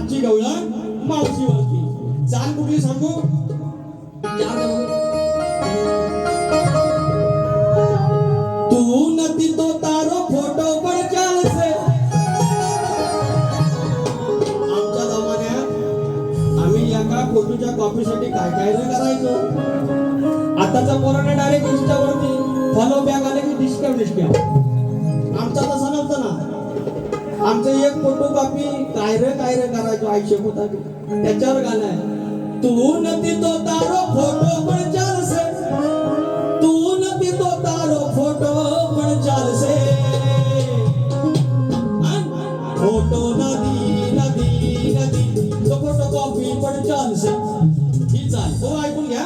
आमची गवळण मावशीवरती चाल कुठली सांगू तू नती तो तारो फोटो पण चालसे आमच्या जमान्यात आम्ही एका फोटोच्या कॉपीसाठी काय काय रे करायचो आताचा पोराने डायरेक्ट इंस्टावरती फॉलो बॅग आले की डिस्काउंट आमचा तसा नव्हता ना आमचं एक फोटो कॉपी काय रे करायचो आयुष्य होता त्याच्यावर गाणं आहे तू नती तो तारो फोटो पण चालसे तू नती तो तारो फोटो पण चालसे फोटो नदी नदी नदी तो फोटो कॉपी पण चालसे ही चाल हो ऐकून घ्या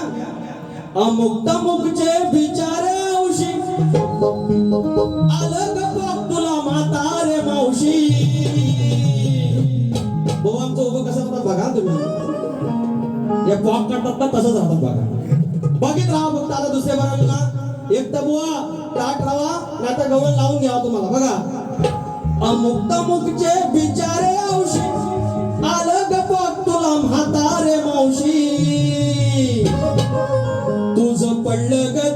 अमुक तमुकचे बिचारे औशी अलग बघ तुला म्हातारे मावशी भाऊ आमचं उभं कसं राहतात बघा तुम्ही या पॉप काढतात ना तसंच राहतात बघा बघित राहा फक्त आता दुसऱ्या बरोबर एक तर बुवा ताट राहा नाही तर गवळ लावून घ्या तुम्हाला बघा अमुक तमुकचे बिचारे औशी अलग बघ तुला म्हातारे मावशी तुझं पडलं ग